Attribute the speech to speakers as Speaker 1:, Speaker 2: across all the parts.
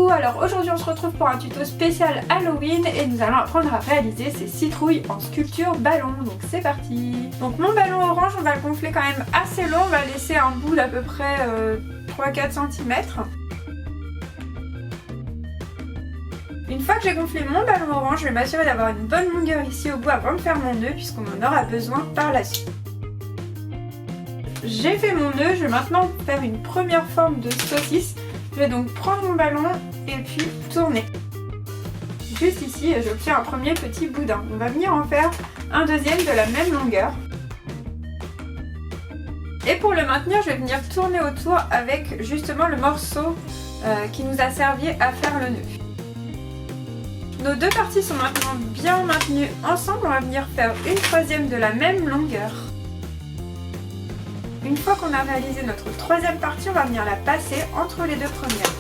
Speaker 1: coucou, alors aujourd'hui on se retrouve pour un tuto spécial Halloween et nous allons apprendre à réaliser ces citrouilles en sculpture ballon, donc c'est parti. Donc mon ballon orange, on va le gonfler quand même assez long, on va laisser un bout d'à peu près 3-4 cm. Une fois que j'ai gonflé mon ballon orange, je vais m'assurer d'avoir une bonne longueur ici au bout avant de faire mon nœud puisqu'on en aura besoin par la suite. J'ai fait mon nœud, je vais maintenant faire une première forme de saucisse. Je vais donc prendre mon ballon et puis tourner. Juste ici, j'obtiens un premier petit boudin. On va venir en faire un deuxième de la même longueur. Et pour le maintenir, je vais venir tourner autour avec justement le morceau qui nous a servi à faire le nœud. Nos deux parties sont maintenant bien maintenues ensemble. On va venir faire une troisième de la même longueur. Une fois qu'on a réalisé notre troisième partie, on va venir la passer entre les deux premières.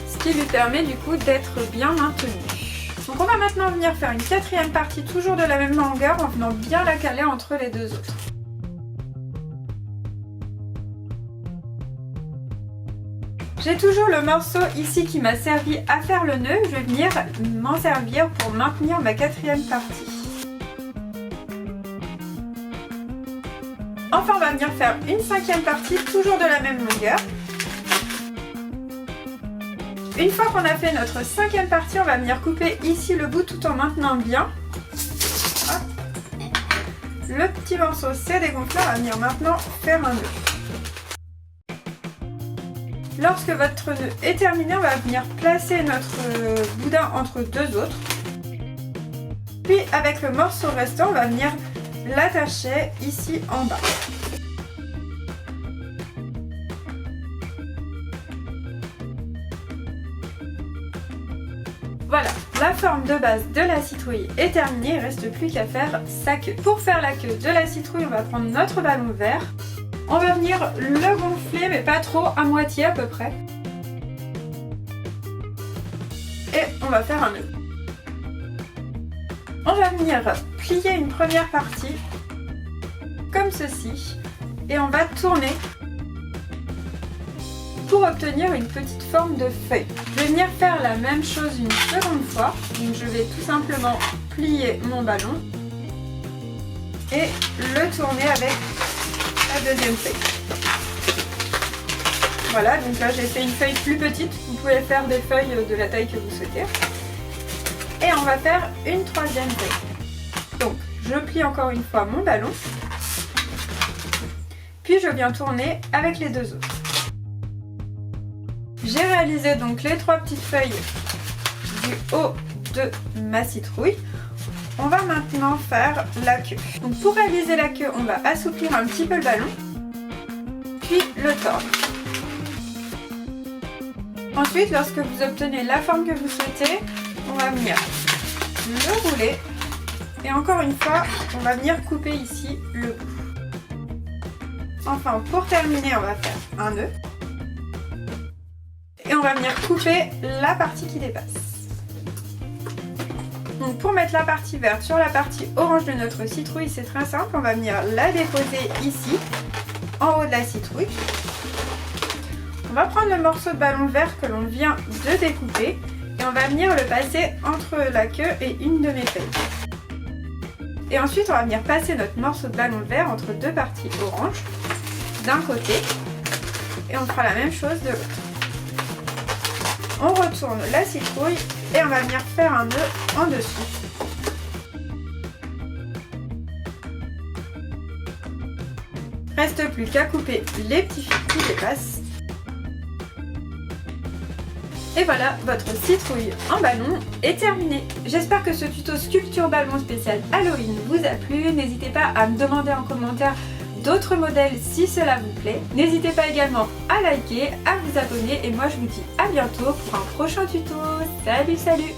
Speaker 1: Ce qui lui permet du coup d'être bien maintenu. Donc on va maintenant venir faire une quatrième partie toujours de la même longueur en venant bien la caler entre les deux autres. J'ai toujours le morceau ici qui m'a servi à faire le nœud. Je vais venir m'en servir pour maintenir ma quatrième partie. Enfin, on va venir faire une cinquième partie, toujours de la même longueur. Une fois qu'on a fait notre cinquième partie, on va venir couper ici le bout tout en maintenant bien. Hop. Le petit morceau s'est dégonflé, on va venir maintenant faire un nœud. Lorsque votre nœud est terminé, on va venir placer notre boudin entre deux autres. Puis avec le morceau restant, on va venir l'attacher ici en bas. Voilà, la forme de base de la citrouille est terminée, il ne reste plus qu'à faire sa queue. Pour faire la queue de la citrouille, on va prendre notre ballon vert. On va venir le gonfler, mais pas trop, à moitié à peu près. Et on va faire un nœud. On va venir plier une première partie, comme ceci, et on va tourner pour obtenir une petite forme de feuille. Je vais venir faire la même chose une seconde fois, donc je vais tout simplement plier mon ballon et le tourner avec la deuxième feuille. Voilà, donc là j'ai fait une feuille plus petite, vous pouvez faire des feuilles de la taille que vous souhaitez. Et on va faire une troisième feuille. Donc je plie encore une fois mon ballon, puis je viens tourner avec les deux autres. J'ai réalisé donc les trois petites feuilles du haut de ma citrouille. On va maintenant faire la queue. Donc pour réaliser la queue, on va assouplir un petit peu le ballon, puis le tordre. Ensuite, lorsque vous obtenez la forme que vous souhaitez, on va venir le rouler et encore une fois, on va venir couper ici le bout. Enfin, pour terminer, on va faire un nœud et on va venir couper la partie qui dépasse. Donc pour mettre la partie verte sur la partie orange de notre citrouille, c'est très simple, on va venir la déposer ici, en haut de la citrouille. On va prendre le morceau de ballon vert que l'on vient de découper et on va venir le passer entre la queue et une de mes feuilles. Et ensuite, on va venir passer notre morceau de ballon vert entre deux parties oranges d'un côté et on fera la même chose de l'autre. On retourne la citrouille et on va venir faire un nœud en dessous. Reste plus qu'à couper les petits fils qui dépassent. Et voilà, votre citrouille en ballon est terminée. J'espère que ce tuto sculpture ballon spécial Halloween vous a plu. N'hésitez pas à me demander en commentaire d'autres modèles si cela vous plaît. N'hésitez pas également à liker, à vous abonner et moi je vous dis à bientôt pour un prochain tuto. Salut, salut!